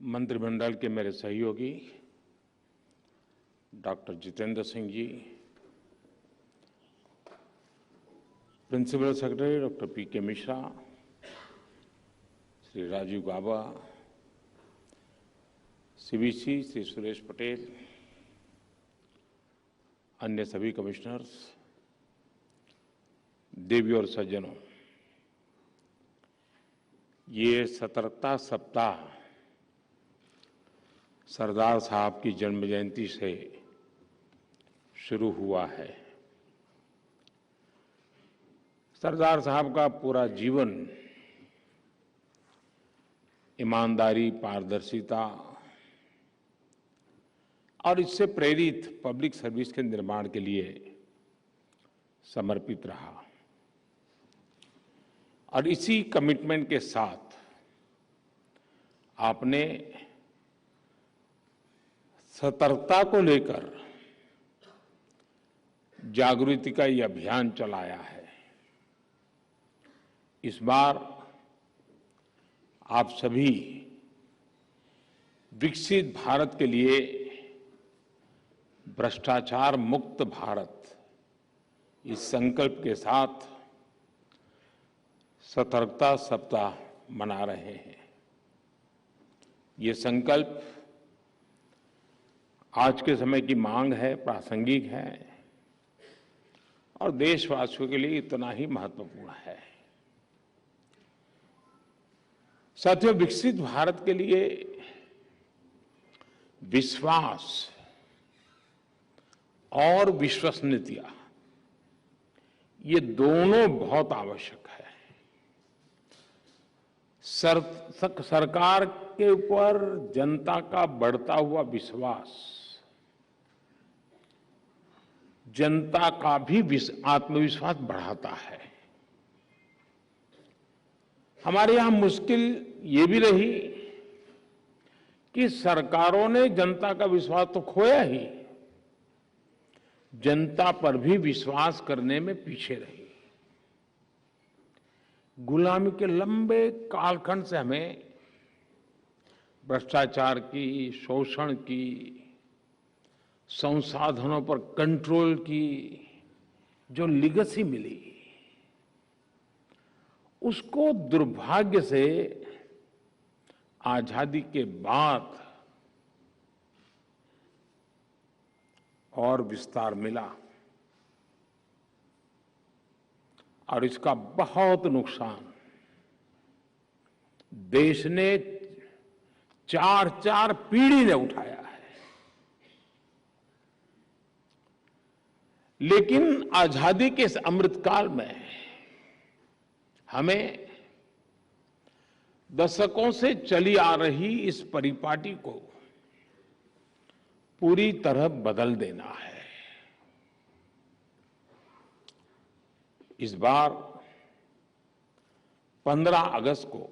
मंत्रिमंडल के मेरे सहयोगी doctor Jitendra Singh ji, principal secretary doctor P K. Mishra, Shri Rajiv Gauba, CBC Shri Suresh Patel, अन्य सभी कमिश्नर्स, देवी और सज्जनों, ये सतर्कता सप्ताह सरदार साहब की जन्म जयंती से शुरू हुआ है। सरदार साहब का पूरा जीवन ईमानदारी, पारदर्शिता और इससे प्रेरित पब्लिक सर्विस के निर्माण के लिए समर्पित रहा और इसी कमिटमेंट के साथ आपने सतर्कता को लेकर जागृति का ये अभियान चलाया है। इस बार आप सभी विकसित भारत के लिए भ्रष्टाचार मुक्त भारत इस संकल्प के साथ सतर्कता सप्ताह मना रहे हैं। ये संकल्प आज के समय की मांग है, प्रासंगिक है और देशवासियों के लिए इतना ही महत्वपूर्ण है। साथियों, विकसित भारत के लिए विश्वास और विश्वसनीयता, ये दोनों बहुत आवश्यक है। सरकार के ऊपर जनता का बढ़ता हुआ विश्वास जनता का भी आत्मविश्वास बढ़ाता है। हमारे यहां मुश्किल ये भी रही कि सरकारों ने जनता का विश्वास तो खोया ही, जनता पर भी विश्वास करने में पीछे रही। गुलामी के लंबे कालखंड से हमें भ्रष्टाचार की, शोषण की, संसाधनों पर कंट्रोल की जो लीगेसी मिली, उसको दुर्भाग्य से आजादी के बाद और विस्तार मिला और इसका बहुत नुकसान देश ने चार पीढ़ी ने उठाया है। लेकिन आजादी के इस अमृतकाल में हमें दशकों से चली आ रही इस परिपाटी को पूरी तरह बदल देना है। इस बार 15 अगस्त को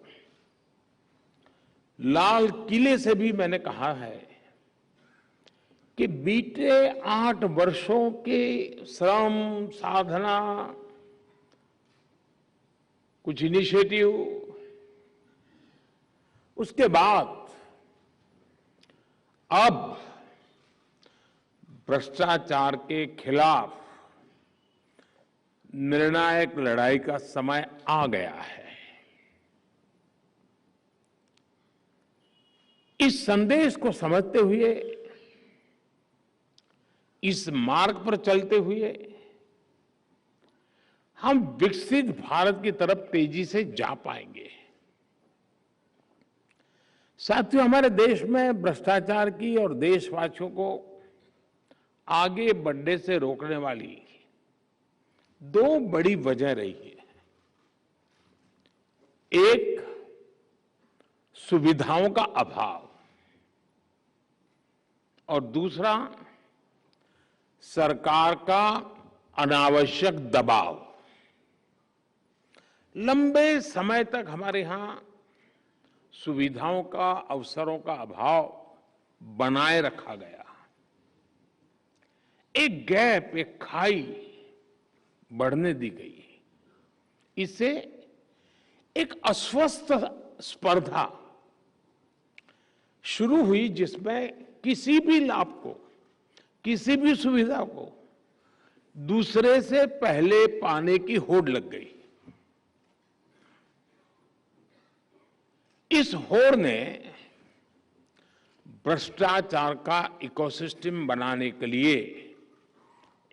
लाल किले से भी मैंने कहा है कि बीते 8 वर्षों के श्रम, साधना, कुछ इनिशिएटिव, उसके बाद अब भ्रष्टाचार के खिलाफ निर्णायक लड़ाई का समय आ गया है। इस संदेश को समझते हुए, इस मार्ग पर चलते हुए हम विकसित भारत की तरफ तेजी से जा पाएंगे। साथियों, हमारे देश में भ्रष्टाचार की और देशवासियों को आगे बढ़ने से रोकने वाली 2 बड़ी वजह रही है। एक, सुविधाओं का अभाव और दूसरा, सरकार का अनावश्यक दबाव। लंबे समय तक हमारे यहां सुविधाओं का, अवसरों का अभाव बनाए रखा गया। एक गैप, एक खाई बढ़ने दी गई। इससे एक अस्वस्थ स्पर्धा शुरू हुई जिसमें किसी भी लाभ को, किसी भी सुविधा को दूसरे से पहले पाने की होड़ लग गई। इस होड़ ने भ्रष्टाचार का इकोसिस्टम बनाने के लिए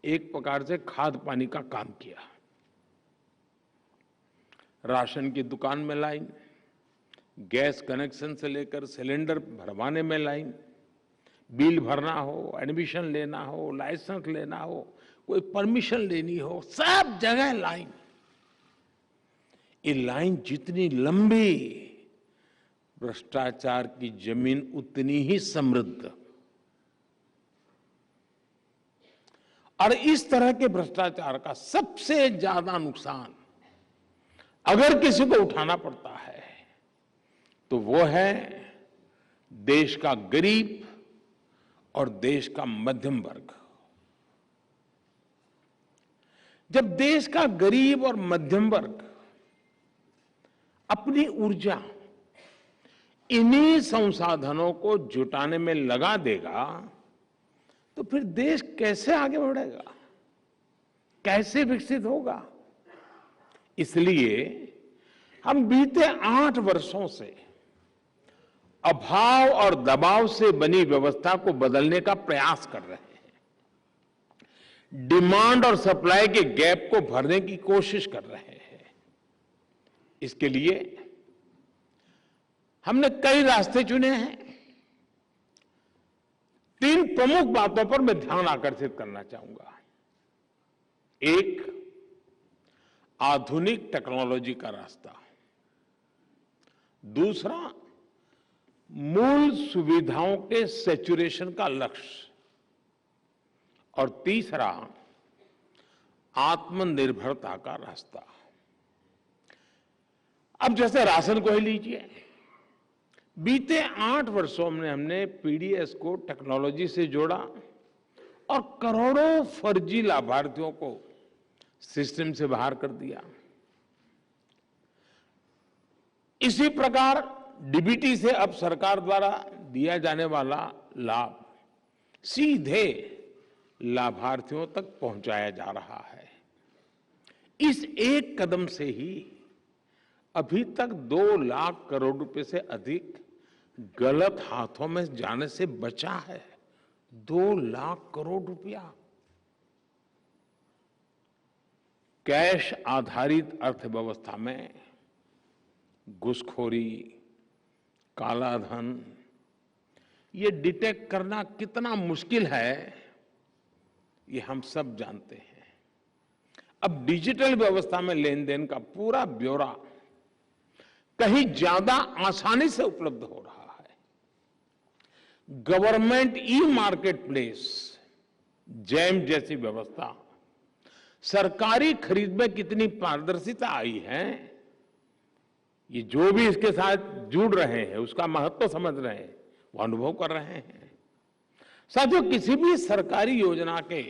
एक प्रकार से खाद पानी का काम किया। राशन की दुकान में लाइन, गैस कनेक्शन से लेकर सिलेंडर भरवाने में लाइन, बिल भरना हो, एडमिशन लेना हो, लाइसेंस लेना हो, कोई परमिशन लेनी हो, सब जगह लाइन। ये लाइन जितनी लंबी, भ्रष्टाचार की जमीन उतनी ही समृद्ध। और इस तरह के भ्रष्टाचार का सबसे ज्यादा नुकसान अगर किसी को उठाना पड़ता है तो वो है देश का गरीब और देश का मध्यम वर्ग। जब देश का गरीब और मध्यम वर्ग अपनी ऊर्जा इन्हीं संसाधनों को जुटाने में लगा देगा तो फिर देश कैसे आगे बढ़ेगा, कैसे विकसित होगा। इसलिए हम बीते 8 वर्षों से अभाव और दबाव से बनी व्यवस्था को बदलने का प्रयास कर रहे हैं। डिमांड और सप्लाई के गैप को भरने की कोशिश कर रहे हैं। इसके लिए हमने कई रास्ते चुने हैं। 3 प्रमुख बातों पर मैं ध्यान आकर्षित करना चाहूंगा। एक, आधुनिक टेक्नोलॉजी का रास्ता। दूसरा, मूल सुविधाओं के सैचुरेशन का लक्ष्य। और तीसरा, आत्मनिर्भरता का रास्ता। अब जैसे राशन को ही लीजिए, बीते 8 वर्षों में हमने पीडीएस को टेक्नोलॉजी से जोड़ा और करोड़ों फर्जी लाभार्थियों को सिस्टम से बाहर कर दिया। इसी प्रकार डीबीटी से अब सरकार द्वारा दिया जाने वाला लाभ सीधे लाभार्थियों तक पहुंचाया जा रहा है। इस एक कदम से ही अभी तक 2 लाख करोड़ रुपए से अधिक गलत हाथों में जाने से बचा है। 2 लाख करोड़ रुपया। कैश आधारित अर्थव्यवस्था में घूसखोरी, कालाधन, ये डिटेक्ट करना कितना मुश्किल है, ये हम सब जानते हैं। अब डिजिटल व्यवस्था में लेन देन का पूरा ब्यौरा कहीं ज्यादा आसानी से उपलब्ध हो रहा है। Government e market place, jam जैसी व्यवस्था, सरकारी खरीद में कितनी पारदर्शिता आई है, ये जो भी इसके साथ जुड़ रहे हैं उसका महत्व समझ रहे हैं, वो अनुभव कर रहे हैं। साथियों, किसी भी सरकारी योजना के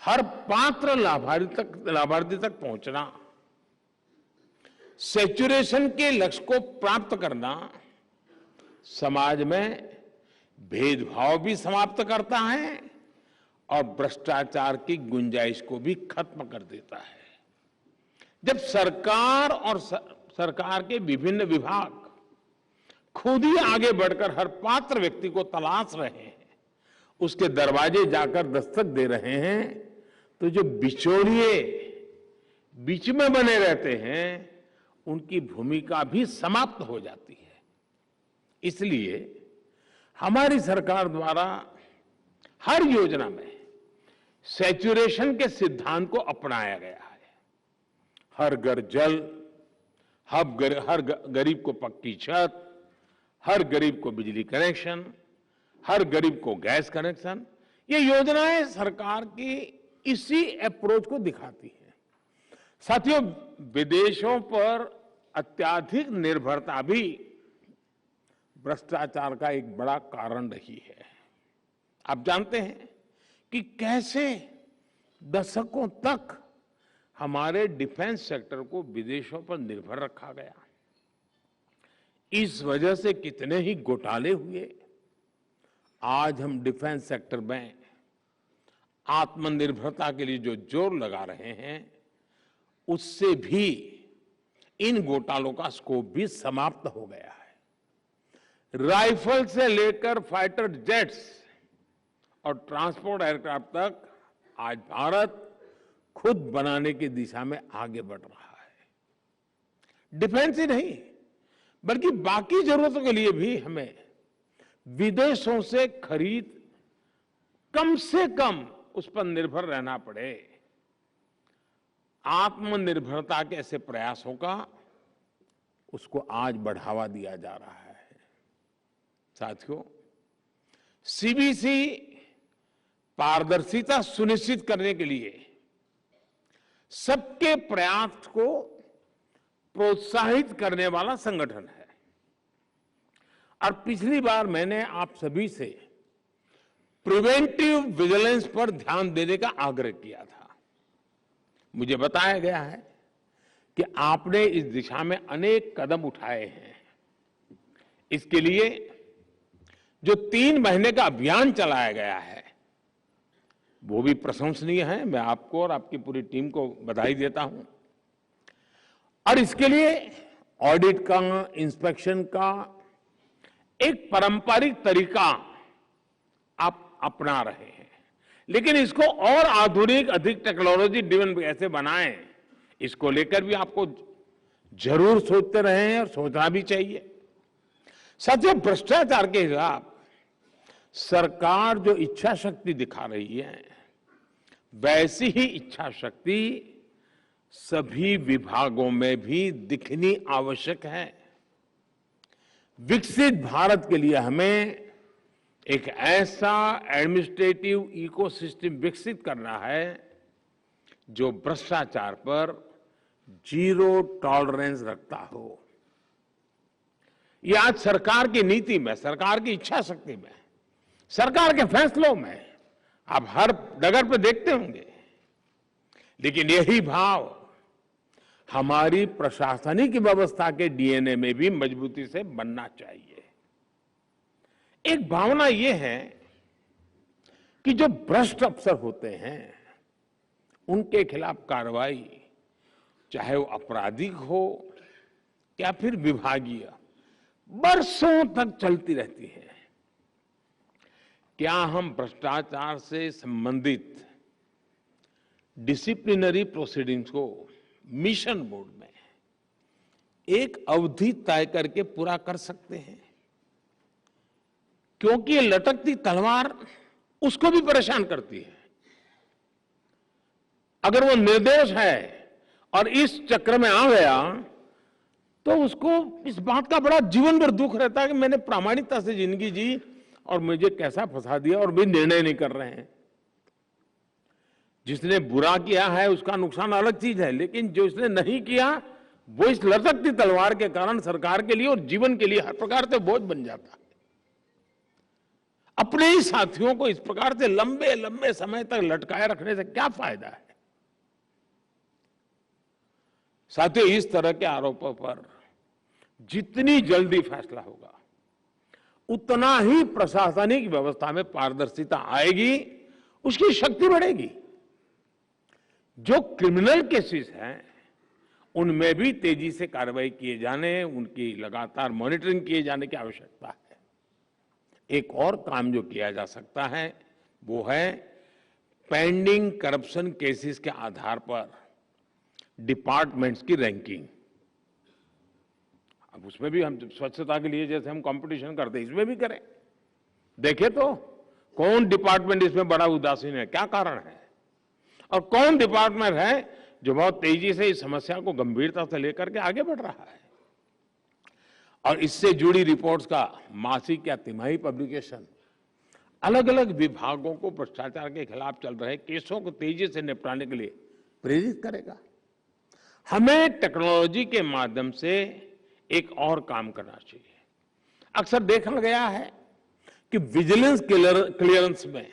हर पात्र लाभार्थी तक पहुंचना, सैचुरेशन के लक्ष्य को प्राप्त करना समाज में भेदभाव भी समाप्त करता है और भ्रष्टाचार की गुंजाइश को भी खत्म कर देता है। जब सरकार और सरकार के विभिन्न विभाग खुद ही आगे बढ़कर हर पात्र व्यक्ति को तलाश रहे हैं, उसके दरवाजे जाकर दस्तक दे रहे हैं, तो जो बिचौलिए बीच में बने रहते हैं उनकी भूमिका भी समाप्त हो जाती है। इसलिए हमारी सरकार द्वारा हर योजना में सैचुरेशन के सिद्धांत को अपनाया गया है। हर घर जल, हर गरीब को पक्की छत, हर गरीब को बिजली कनेक्शन, हर गरीब को गैस कनेक्शन, ये योजनाएं सरकार की इसी अप्रोच को दिखाती हैं। साथियों, विदेशों पर अत्यधिक निर्भरता भी भ्रष्टाचार का एक बड़ा कारण रही है। आप जानते हैं कि कैसे दशकों तक हमारे डिफेंस सेक्टर को विदेशों पर निर्भर रखा गया। इस वजह से कितने ही घोटाले हुए। आज हम डिफेंस सेक्टर में आत्मनिर्भरता के लिए जो जोर लगा रहे हैं, उससे भी इन घोटालों का स्कोप भी समाप्त हो गया है। राइफल से लेकर फाइटर जेट्स और ट्रांसपोर्ट एयरक्राफ्ट तक आज भारत खुद बनाने की दिशा में आगे बढ़ रहा है। डिफेंस ही नहीं, बल्कि बाकी जरूरतों के लिए भी हमें विदेशों से खरीद कम से कम उस पर निर्भर रहना पड़े। आत्मनिर्भरता के ऐसे प्रयासों का उसको आज बढ़ावा दिया जा रहा है। साथियों, सीबीसी पारदर्शिता सुनिश्चित करने के लिए सबके प्रयास को प्रोत्साहित करने वाला संगठन है। और पिछली बार मैंने आप सभी से प्रिवेंटिव विजिलेंस पर ध्यान देने का आग्रह किया था। मुझे बताया गया है कि आपने इस दिशा में अनेक कदम उठाए हैं। इसके लिए जो 3 महीने का अभियान चलाया गया है, वो भी प्रशंसनीय है। मैं आपको और आपकी पूरी टीम को बधाई देता हूं। और इसके लिए ऑडिट का, इंस्पेक्शन का एक पारंपरिक तरीका आप अपना रहे हैं, लेकिन इसको और आधुनिक, अधिक टेक्नोलॉजी ड्रिवन कैसे बनाएं, इसको लेकर भी आपको जरूर सोचते रहे हैं और सोचना भी चाहिए। साथियों, भ्रष्टाचार के खिलाफ सरकार जो इच्छा शक्ति दिखा रही है, वैसी ही इच्छा शक्ति सभी विभागों में भी दिखनी आवश्यक है। विकसित भारत के लिए हमें एक ऐसा एडमिनिस्ट्रेटिव इकोसिस्टम विकसित करना है जो भ्रष्टाचार पर जीरो टॉलरेंस रखता हो। ये आज सरकार की नीति में, सरकार की इच्छा शक्ति में, सरकार के फैसलों में आप हर डगर पे देखते होंगे। लेकिन यही भाव हमारी प्रशासनिक व्यवस्था के डीएनए में भी मजबूती से बनना चाहिए। एक भावना यह है कि जो भ्रष्ट अफसर होते हैं, उनके खिलाफ कार्रवाई, चाहे वो आपराधिक हो या फिर विभागीय, बरसों तक चलती रहती है। क्या हम भ्रष्टाचार से संबंधित डिसिप्लिनरी प्रोसीडिंग्स को मिशन बोर्ड में एक अवधि तय करके पूरा कर सकते हैं? क्योंकि ये लटकती तलवार उसको भी परेशान करती है। अगर वो निर्दोष है और इस चक्र में आ गया, तो उसको इस बात का बड़ा जीवन भर दुख रहता है कि मैंने प्रामाणिकता से जिंदगी जी और मुझे कैसा फंसा दिया, और भी निर्णय नहीं कर रहे हैं। जिसने बुरा किया है उसका नुकसान अलग चीज है, लेकिन जो इसने नहीं किया वो इस लटकती तलवार के कारण सरकार के लिए और जीवन के लिए हर प्रकार से बोझ बन जाता है। अपने ही साथियों को इस प्रकार से लंबे लंबे समय तक लटकाए रखने से क्या फायदा है? साथियों, इस तरह के आरोपों पर जितनी जल्दी फैसला होगा, उतना ही प्रशासनिक व्यवस्था में पारदर्शिता आएगी, उसकी शक्ति बढ़ेगी। जो क्रिमिनल केसेस हैं, उनमें भी तेजी से कार्रवाई किए जाने, उनकी लगातार मॉनिटरिंग किए जाने की आवश्यकता है। एक और काम जो किया जा सकता है वो है पेंडिंग करप्शन केसेस के आधार पर डिपार्टमेंट्स की रैंकिंग। अब उसमें भी हम स्वच्छता के लिए जैसे हम कंपटीशन करते हैं, इसमें भी करें। देखें तो कौन डिपार्टमेंट इसमें बड़ा उदासीन है, क्या कारण है, और कौन डिपार्टमेंट है जो बहुत तेजी से इस समस्या को गंभीरता से लेकर के आगे बढ़ रहा है। और इससे जुड़ी रिपोर्ट्स का मासिक या तिमाही पब्लिकेशन अलग अलग विभागों को भ्रष्टाचार के खिलाफ चल रहे केसों को तेजी से निपटाने के लिए प्रेरित करेगा। हमें टेक्नोलॉजी के माध्यम से एक और काम करना चाहिए। अक्सर देखा गया है कि विजिलेंस क्लियरेंस में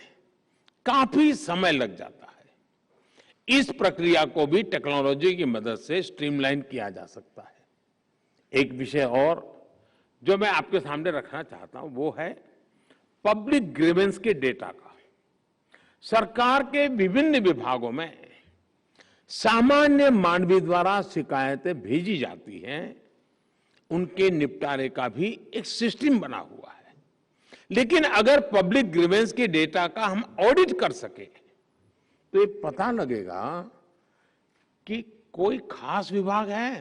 काफी समय लग जाता है। इस प्रक्रिया को भी टेक्नोलॉजी की मदद से स्ट्रीमलाइन किया जा सकता है। एक विषय और जो मैं आपके सामने रखना चाहता हूं वो है पब्लिक ग्रीवेंस के डेटा का। सरकार के विभिन्न विभागों में सामान्य मानवी द्वारा शिकायतें भेजी जाती हैं, उनके निपटारे का भी एक सिस्टम बना हुआ है। लेकिन अगर पब्लिक ग्रीवेंस के डेटा का हम ऑडिट कर सके तो ये पता लगेगा कि कोई खास विभाग है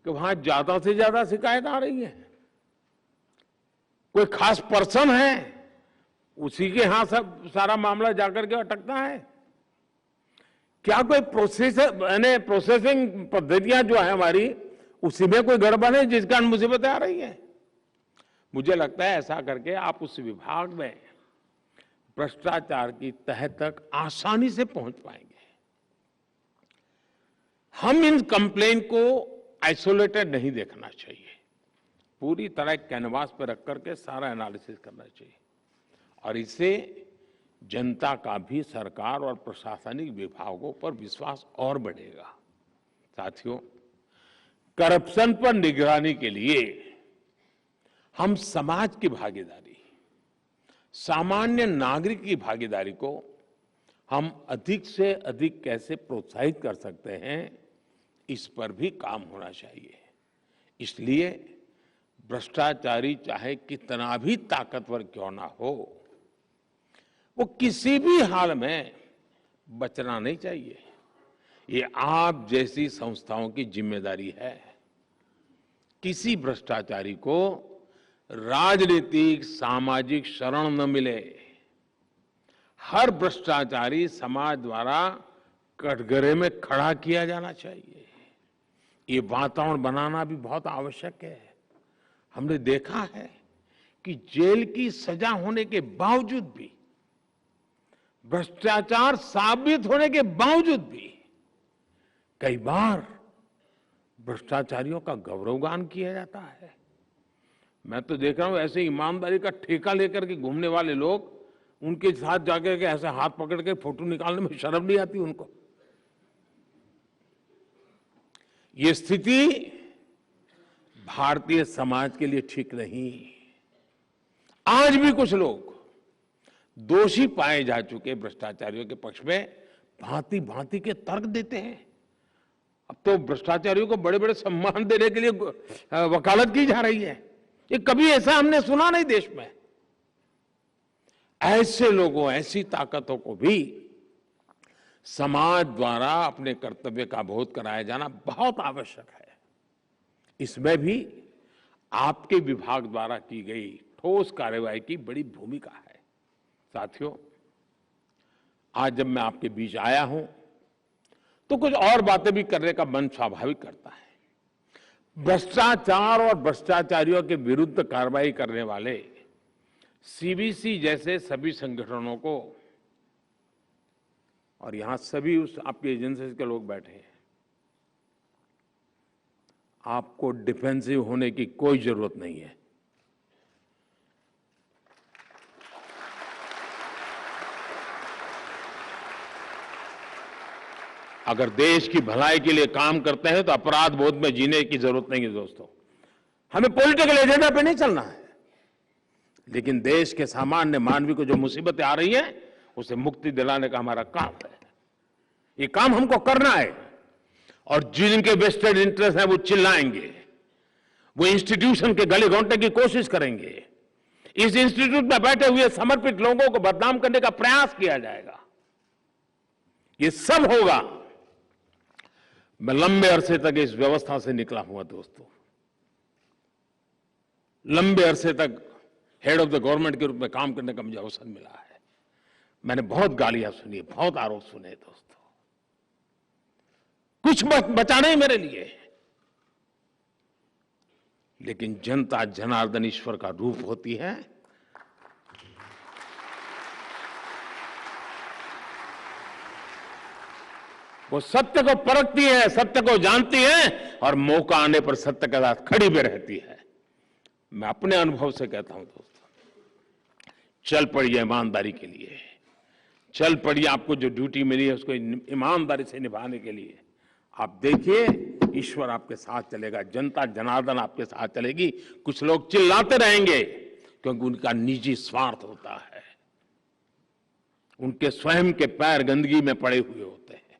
कि वहां ज्यादा से ज्यादा शिकायत आ रही है, कोई खास पर्सन है उसी के यहां सब सारा मामला जाकर के अटकता है, क्या कोई प्रोसेसिंग पद्धतियां जो है हमारी उसी में कोई गड़बड़ है जिस कारण मुसीबतें आ रही है। मुझे लगता है ऐसा करके आप उस विभाग में भ्रष्टाचार की तह तक आसानी से पहुंच पाएंगे। हम इन कंप्लेंट को आइसोलेटेड नहीं देखना चाहिए, पूरी तरह कैनवास पर रख करके सारा एनालिसिस करना चाहिए और इससे जनता का भी सरकार और प्रशासनिक विभागों पर विश्वास और बढ़ेगा। साथियों, करप्शन पर निगरानी के लिए हम समाज की भागीदारी, सामान्य नागरिक की भागीदारी को हम अधिक से अधिक कैसे प्रोत्साहित कर सकते हैं, इस पर भी काम होना चाहिए। इसलिए भ्रष्टाचारी चाहे कितना भी ताकतवर क्यों ना हो, वो किसी भी हाल में बचना नहीं चाहिए। ये आप जैसी संस्थाओं की जिम्मेदारी है। किसी भ्रष्टाचारी को राजनीतिक सामाजिक शरण न मिले। हर भ्रष्टाचारी समाज द्वारा कटघरे में खड़ा किया जाना चाहिए। ये वातावरण बनाना भी बहुत आवश्यक है। हमने देखा है कि जेल की सजा होने के बावजूद भी, भ्रष्टाचार साबित होने के बावजूद भी कई बार भ्रष्टाचारियों का गौरवगान किया जाता है। मैं तो देख रहा हूं ऐसे ईमानदारी का ठेका लेकर के घूमने वाले लोग, उनके साथ जाकर के ऐसे हाथ पकड़ के फोटो निकालने में शर्म नहीं आती उनको। ये स्थिति भारतीय समाज के लिए ठीक नहीं। आज भी कुछ लोग दोषी पाए जा चुके भ्रष्टाचारियों के पक्ष में भांति भांति के तर्क देते हैं। अब तो भ्रष्टाचारियों को बड़े बड़े सम्मान देने के लिए वकालत की जा रही है। ये कभी ऐसा हमने सुना नहीं देश में। ऐसे लोगों, ऐसी ताकतों को भी समाज द्वारा अपने कर्तव्य का बोध कराया जाना बहुत आवश्यक है। इसमें भी आपके विभाग द्वारा की गई ठोस कार्रवाई की बड़ी भूमिका है। साथियों, आज जब मैं आपके बीच आया हूं तो कुछ और बातें भी करने का मन स्वाभाविक करता है। भ्रष्टाचार और भ्रष्टाचारियों के विरुद्ध कार्रवाई करने वाले सीवीसी जैसे सभी संगठनों को, और यहां सभी उस आपकी एजेंसी के लोग बैठे हैं, आपको डिफेंसिव होने की कोई जरूरत नहीं है। अगर देश की भलाई के लिए काम करते हैं तो अपराध बोध में जीने की जरूरत नहीं है दोस्तों। हमें पॉलिटिकल एजेंडा पे नहीं चलना है, लेकिन देश के सामान्य मानवी को जो मुसीबतें आ रही हैं उसे मुक्ति दिलाने का हमारा काम है। ये काम हमको करना है और जिनके वेस्टेड इंटरेस्ट है वो चिल्लाएंगे, वो इंस्टीट्यूशन के गले घोंटने की कोशिश करेंगे, इस इंस्टीट्यूट में बैठे हुए समर्पित लोगों को बदनाम करने का प्रयास किया जाएगा। ये सब होगा। मैं लंबे अरसे तक इस व्यवस्था से निकला हुआ दोस्तों। लंबे अरसे तक हेड ऑफ द गवर्नमेंट के रूप में काम करने का मुझे अवसर मिला है। मैंने बहुत गालियां सुनी, बहुत आरोप सुने दोस्तों। कुछ बचा नहीं मेरे लिए, लेकिन जनता जनार्दन ईश्वर का रूप होती है। वो सत्य को परखती है, सत्य को जानती है और मौका आने पर सत्य के साथ खड़ी भी रहती है। मैं अपने अनुभव से कहता हूं दोस्तों, चल पड़िए ईमानदारी के लिए, चल पड़िए। आपको जो ड्यूटी मिली है उसको ईमानदारी से निभाने के लिए आप देखिए, ईश्वर आपके साथ चलेगा, जनता जनार्दन आपके साथ चलेगी। कुछ लोग चिल्लाते रहेंगे क्योंकि उनका निजी स्वार्थ होता है, उनके स्वयं के पैर गंदगी में पड़े हुए होते हैं।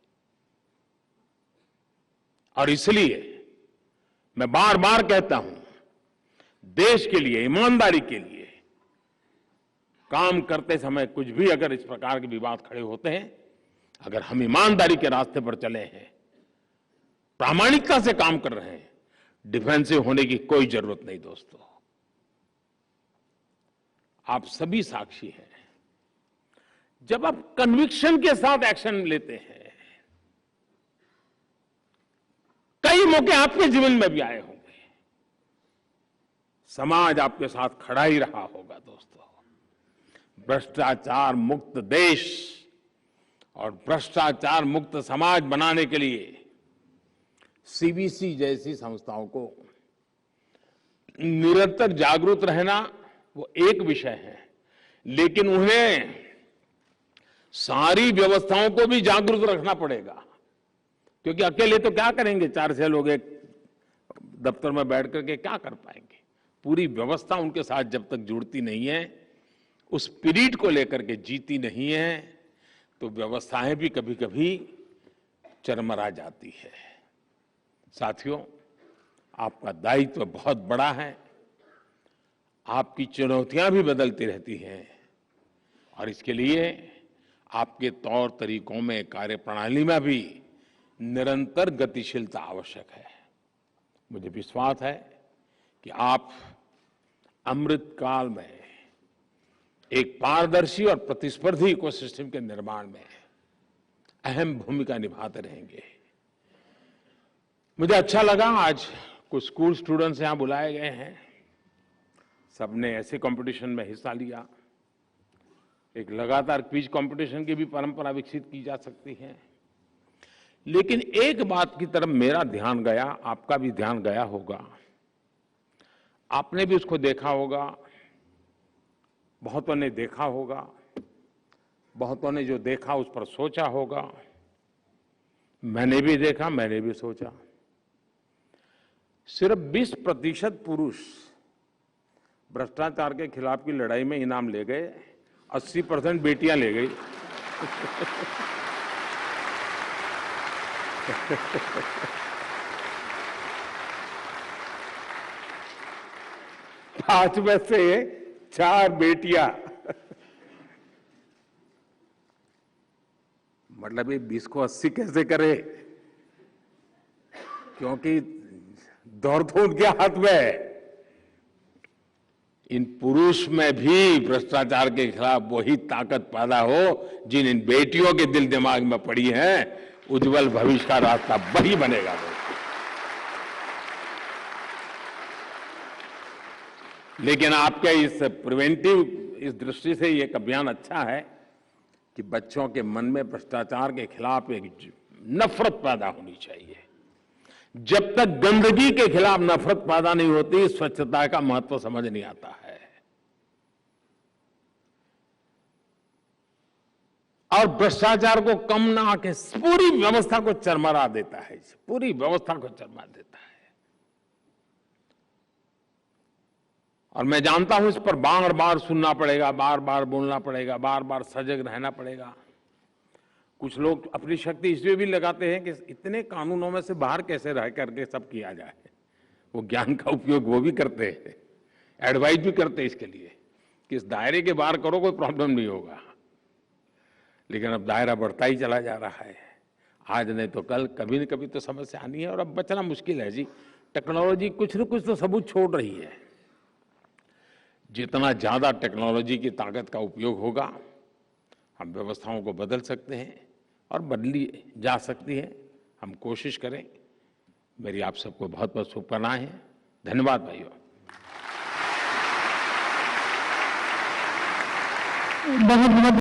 और इसलिए मैं बार बार कहता हूं, देश के लिए, ईमानदारी के लिए काम करते समय कुछ भी अगर इस प्रकार के विवाद खड़े होते हैं, अगर हम ईमानदारी के रास्ते पर चले हैं, प्रामाणिकता से काम कर रहे हैं, डिफेंसिव होने की कोई जरूरत नहीं दोस्तों। आप सभी साक्षी हैं, जब आप कन्विक्शन के साथ एक्शन लेते हैं, कई मौके आपके जीवन में भी आए होंगे, समाज आपके साथ खड़ा ही रहा होगा दोस्तों। भ्रष्टाचार मुक्त देश और भ्रष्टाचार मुक्त समाज बनाने के लिए सीबीसी जैसी संस्थाओं को निरंतर जागरूक रहना वो एक विषय है, लेकिन उन्हें सारी व्यवस्थाओं को भी जागरूक रखना पड़ेगा, क्योंकि अकेले तो क्या करेंगे, 4-6 लोग एक दफ्तर में बैठ करके क्या कर पाएंगे। पूरी व्यवस्था उनके साथ जब तक जुड़ती नहीं है, उस स्पिरिट को लेकर के जीती नहीं है, तो व्यवस्थाएं भी कभी कभी चरमरा जाती है। साथियों, आपका दायित्व बहुत बड़ा है, आपकी चुनौतियां भी बदलती रहती हैं, और इसके लिए आपके तौर तरीकों में, कार्यप्रणाली में भी निरंतर गतिशीलता आवश्यक है। मुझे विश्वास है कि आप अमृत काल में एक पारदर्शी और प्रतिस्पर्धी इकोसिस्टम के निर्माण में अहम भूमिका निभाते रहेंगे। मुझे अच्छा लगा, आज कुछ स्कूल स्टूडेंट्स यहां बुलाए गए हैं, सबने ऐसे कंपटीशन में हिस्सा लिया। एक लगातार क्विज कंपटीशन की भी परंपरा विकसित की जा सकती है, लेकिन एक बात की तरफ मेरा ध्यान गया, आपका भी ध्यान गया होगा, आपने भी उसको देखा होगा, बहुतों ने देखा होगा, बहुतों ने जो देखा उस पर सोचा होगा, मैंने भी देखा, मैंने भी सोचा। सिर्फ 20% पुरुष भ्रष्टाचार के खिलाफ की लड़ाई में इनाम ले गए, 80% बेटियां ले गई। पांच में से 4 बेटियां, मतलब ये 20 को 80 कैसे करे, क्योंकि दौड़ तो उनके हाथ में है। इन पुरुष में भी भ्रष्टाचार के खिलाफ वही ताकत पैदा हो जिन इन बेटियों के दिल दिमाग में पड़ी है, उज्जवल भविष्य का रास्ता वही बनेगा। लेकिन आपके इस प्रिवेंटिव, इस दृष्टि से ये एक अभियान अच्छा है कि बच्चों के मन में भ्रष्टाचार के खिलाफ एक नफरत पैदा होनी चाहिए। जब तक गंदगी के खिलाफ नफरत पैदा नहीं होती, स्वच्छता का महत्व समझ नहीं आता है। और भ्रष्टाचार को कम ना आके पूरी व्यवस्था को चरमरा देता है, पूरी व्यवस्था को चरमरा देता है। और मैं जानता हूं इस पर बार बार सुनना पड़ेगा, बार बार बोलना पड़ेगा, बार बार सजग रहना पड़ेगा। कुछ लोग अपनी शक्ति इसलिए भी लगाते हैं कि इतने कानूनों में से बाहर कैसे रह करके सब किया जाए। वो ज्ञान का उपयोग वो भी करते हैं, एडवाइस भी करते हैं इसके लिए कि इस दायरे के बाहर करो, कोई प्रॉब्लम नहीं होगा। लेकिन अब दायरा बढ़ता ही चला जा रहा है, आज नहीं तो कल, कभी न कभी तो समस्या आनी है, और अब बचना मुश्किल है जी। टेक्नोलॉजी कुछ न कुछ तो सबूत छोड़ रही है। जितना ज्यादा टेक्नोलॉजी की ताकत का उपयोग होगा, हम व्यवस्थाओं को बदल सकते हैं और बदली जा सकती है। हम कोशिश करें। मेरी आप सबको बहुत बहुत शुभकामनाएं हैं। धन्यवाद भाइयों। बहुत बहुत